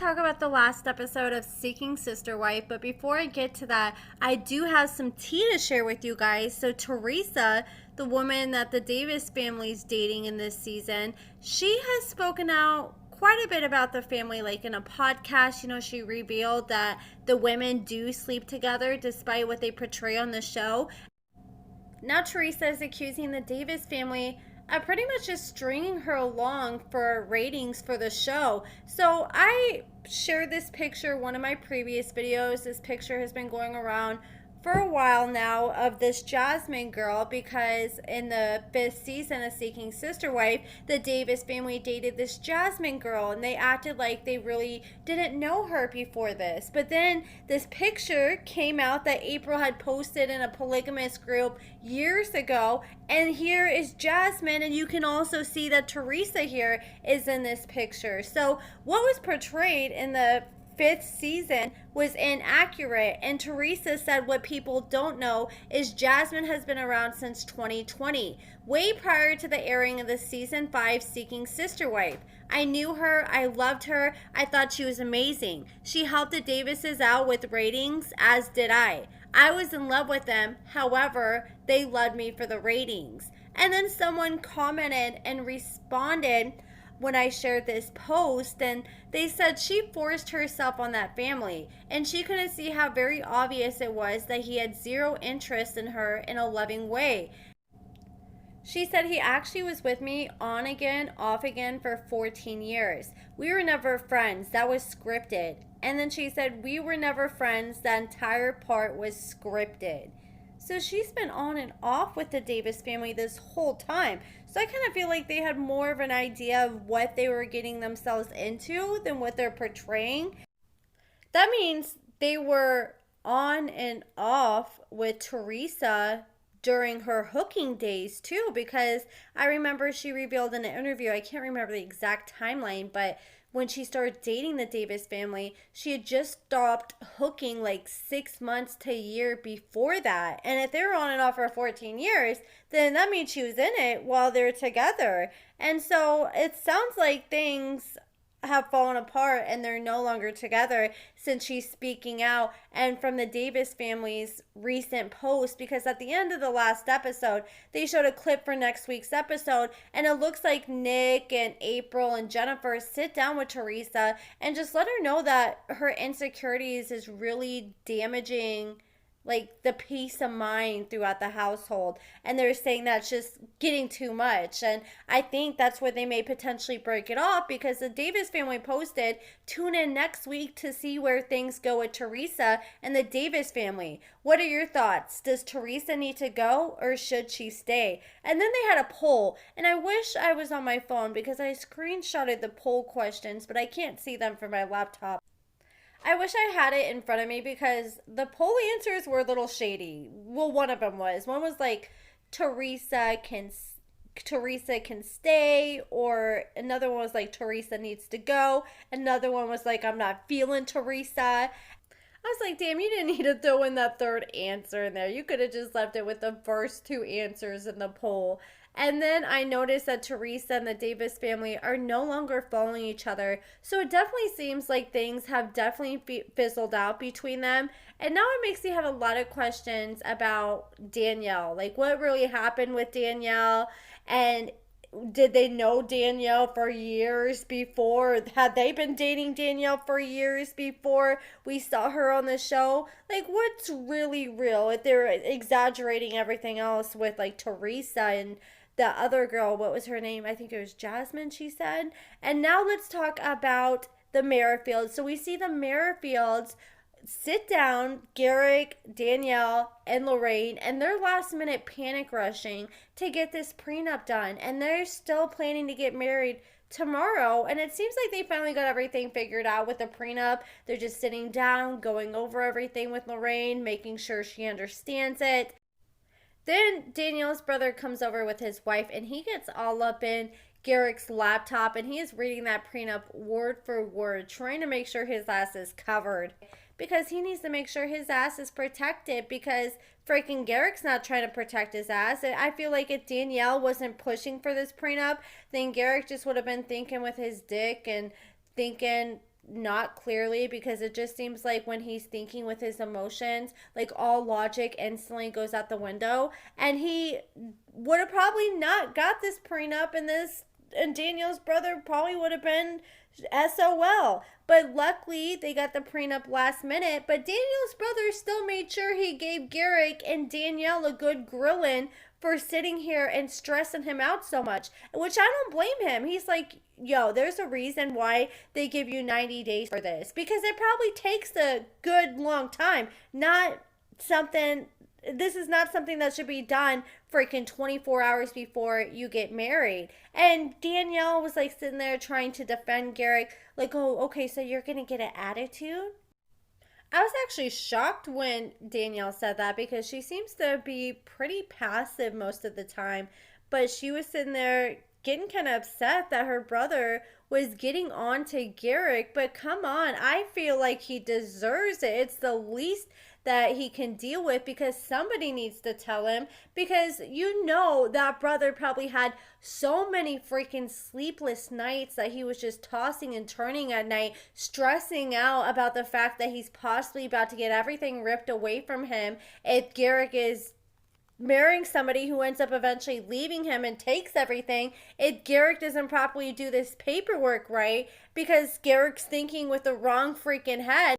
talk about the last episode of Seeking Sister Wife, but before I get to that, I do have some tea to share with you guys. So Teresa, the woman that the Davis family's dating in this season, she has spoken out quite a bit about the family, like in a podcast. She revealed that the women do sleep together despite what they portray on the show. Now Teresa is accusing the Davis family of pretty much just stringing her along for ratings for the show. So I shared this picture, one of my previous videos. This picture has been going around for a while now of this Jasmine girl, because in the 5th season of Seeking Sister Wife, the Davis family dated this Jasmine girl, and they acted like they really didn't know her before this. But then this picture came out that April had posted in a polygamous group years ago, and here is Jasmine, and you can also see that Teresa here is in this picture. So what was portrayed in the 5th season was inaccurate, and Teresa said what people don't know is Jasmine has been around since 2020, way prior to the airing of the season 5 Seeking Sister Wife. I knew her, I loved her, I thought she was amazing. She helped the Davises out with ratings, as did I. I was in love with them, however, they loved me for the ratings. And then someone commented and responded when I shared this post, and they said she forced herself on that family, and she couldn't see how very obvious it was that he had zero interest in her in a loving way. She said he actually was with me on again, off again for 14 years. We were never friends. That was scripted. And then she said we were never friends. That entire part was scripted. So she's been on and off with the Davis family this whole time. So I kind of feel like they had more of an idea of what they were getting themselves into than what they're portraying. That means they were on and off with Teresa during her hooking days too, because I remember she revealed in an interview, I can't remember the exact timeline, but when she started dating the Davis family, she had just stopped hooking like 6 months to a year before that. And if they were on and off for 14 years, then that means she was in it while they're together. And so it sounds like things have fallen apart and they're no longer together since she's speaking out, and from the Davis family's recent post, because at the end of the last episode they showed a clip for next week's episode, and it looks like Nick and April and Jennifer sit down with Teresa and just let her know that her insecurities is really damaging like the peace of mind throughout the household, and they're saying that's just getting too much. And I think that's where they may potentially break it off, because the Davis family posted, tune in next week to see where things go with Teresa and the Davis family. What are your thoughts? Does Teresa need to go or should she stay? And then they had a poll, and I wish I was on my phone because I screenshotted the poll questions, but I can't see them from my laptop. I wish I had it in front of me because the poll answers were a little shady. Well, one of them was. One was like Teresa can stay, or another one was like Teresa needs to go. Another one was like I'm not feeling Teresa. I was like, damn, you didn't need to throw in that third answer in there. You could have just left it with the first two answers in the poll. And then I noticed that Teresa and the Davis family are no longer following each other. So it definitely seems like things have definitely fizzled out between them. And now it makes me have a lot of questions about Dannielle. Like, what really happened with Dannielle? And did they know Dannielle for years before? Had they been dating Dannielle for years before we saw her on the show? Like, what's really real? If they're exaggerating everything else with like Teresa and the other girl, what was her name? I think it was Jasmine, she said. And now let's talk about the Merrifields. So we see the Merrifields sit down, Garrick, Dannielle, and Lorraine, and they're last minute panic rushing to get this prenup done. And they're still planning to get married tomorrow. And it seems like they finally got everything figured out with the prenup. They're just sitting down, going over everything with Lorraine, making sure she understands it. Then Dannielle's brother comes over with his wife, and he gets all up in Garrick's laptop, and he is reading that prenup word for word, trying to make sure his ass is covered, because he needs to make sure his ass is protected, because freaking Garrick's not trying to protect his ass. I feel like if Dannielle wasn't pushing for this prenup, then Garrick just would have been thinking with his dick and thinking not clearly, because it just seems like when he's thinking with his emotions, like all logic instantly goes out the window. And he would have probably not got this prenup, and Danielle's brother probably would have been SOL. But luckily, they got the prenup last minute. But Danielle's brother still made sure he gave Garrick and Dannielle a good grilling for sitting here and stressing him out so much, which I don't blame him. He's like, yo, there's a reason why they give you 90 days for this, because it probably takes a good long time. Not something, this is not something that should be done freaking 24 hours before you get married. And Dannielle was like sitting there trying to defend Garrick, like, oh, okay, so you're gonna get an attitude? I was actually shocked when Dannielle said that, because she seems to be pretty passive most of the time. But she was sitting there getting kind of upset that her brother was getting on to Garrick. But come on, I feel like he deserves it. It's the least that he can deal with, because somebody needs to tell him, because you know that brother probably had so many freaking sleepless nights that he was just tossing and turning at night, stressing out about the fact that he's possibly about to get everything ripped away from him if Garrick is marrying somebody who ends up eventually leaving him and takes everything, if Garrick doesn't properly do this paperwork right, because Garrick's thinking with the wrong freaking head.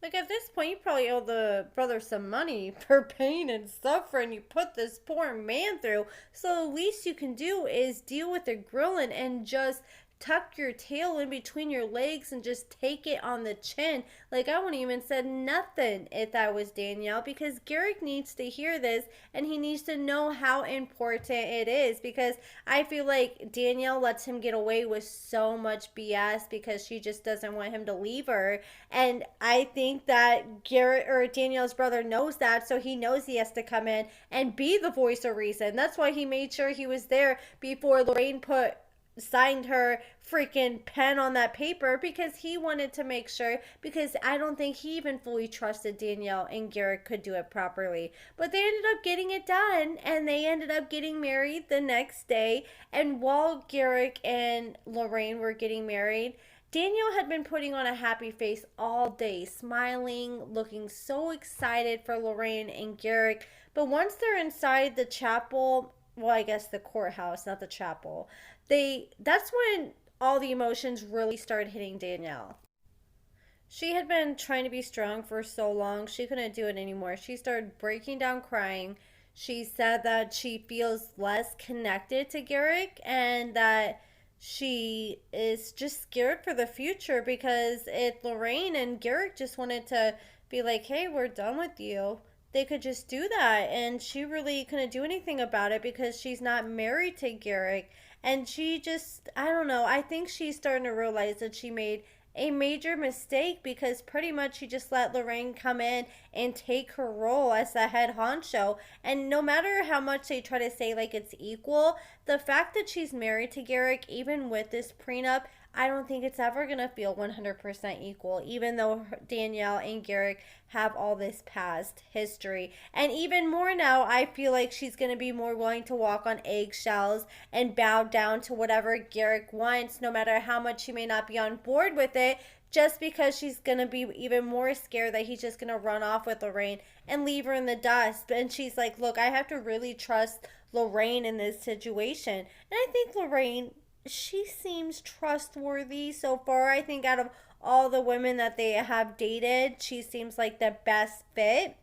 Like, at this point, you probably owe the brother some money for pain and suffering you put this poor man through. So the least you can do is deal with the grilling and just tuck your tail in between your legs and just take it on the chin. Like, I wouldn't even said nothing if that was Dannielle, because Garrick needs to hear this, and he needs to know how important it is, because I feel like Dannielle lets him get away with so much BS because she just doesn't want him to leave her. And I think that Garrett, or Danielle's brother, knows that, so he knows he has to come in and be the voice of reason. That's why he made sure he was there before Lorraine signed her freaking pen on that paper, because he wanted to make sure, because I don't think he even fully trusted Dannielle and Garrick could do it properly. But they ended up getting it done, and they ended up getting married the next day. And while Garrick and Lorraine were getting married, Dannielle had been putting on a happy face all day, smiling, looking so excited for Lorraine and Garrick. But once they're inside the chapel, well, I guess the courthouse, not the chapel, that's when all the emotions really started hitting Dannielle. She had been trying to be strong for so long, she couldn't do it anymore. She started breaking down crying. She said that she feels less connected to Garrick, and that she is just scared for the future, because if Lorraine and Garrick just wanted to be like, hey, we're done with you, they could just do that. And she really couldn't do anything about it, because she's not married to Garrick. And she just, I don't know, I think she's starting to realize that she made a major mistake, because pretty much she just let Lorraine come in and take her role as the head honcho. And no matter how much they try to say like it's equal, the fact that she's married to Garrick, even with this prenup, I don't think it's ever going to feel 100% equal, even though Dannielle and Garrick have all this past history. And even more now, I feel like she's going to be more willing to walk on eggshells and bow down to whatever Garrick wants, no matter how much she may not be on board with it, just because she's going to be even more scared that he's just going to run off with Lorraine and leave her in the dust. And she's like, look, I have to really trust Lorraine in this situation. And I think Lorraine, she seems trustworthy so far. I think out of all the women that they have dated, she seems like the best fit.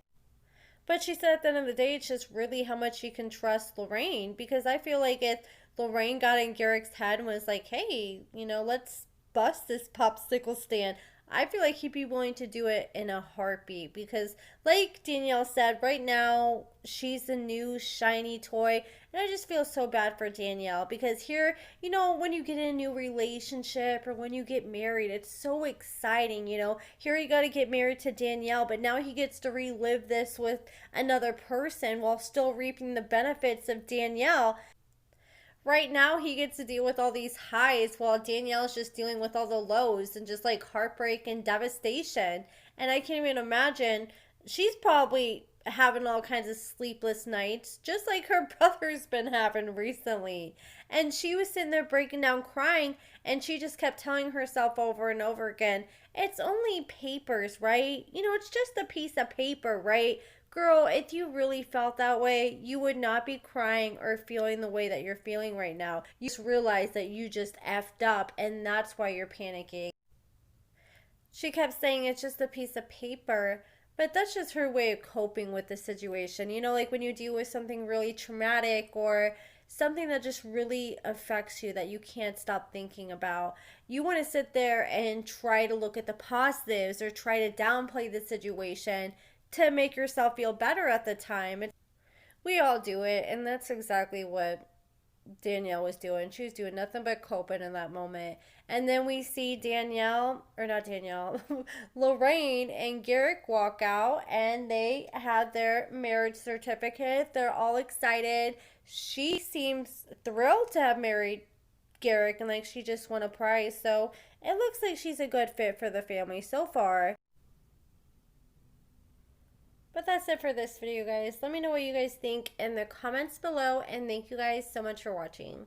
But she said at the end of the day, it's just really how much she can trust Lorraine. Because I feel like if Lorraine got in Garrick's head and was like, hey, let's bust this popsicle stand, I feel like he'd be willing to do it in a heartbeat, because like Dannielle said, right now she's the new shiny toy, and I just feel so bad for Dannielle, because here, when you get in a new relationship or when you get married, it's so exciting, here you got to get married to Dannielle, but now he gets to relive this with another person while still reaping the benefits of Dannielle. Right now, he gets to deal with all these highs while Dannielle's just dealing with all the lows and just like heartbreak and devastation. And I can't even imagine, she's probably having all kinds of sleepless nights, just like her brother's been having recently. And she was sitting there breaking down crying, and she just kept telling herself over and over again, it's only papers, right? You know, it's just a piece of paper, right? Girl, if you really felt that way, you would not be crying or feeling the way that you're feeling right now. You just realize that you just effed up, and that's why you're panicking. She kept saying it's just a piece of paper, but that's just her way of coping with the situation. You know, like when you deal with something really traumatic or something that just really affects you that you can't stop thinking about. You want to sit there and try to look at the positives or try to downplay the situation to make yourself feel better at the time. We all do it, and that's exactly what Dannielle was doing. She was doing nothing but coping in that moment. And then we see Dannielle, or not Dannielle, Lorraine and Garrick walk out, and they had their marriage certificate. They're all excited. She seems thrilled to have married Garrick, and like she just won a prize. So it looks like she's a good fit for the family so far. But that's it for this video, guys. Let me know what you guys think in the comments below, and thank you guys so much for watching.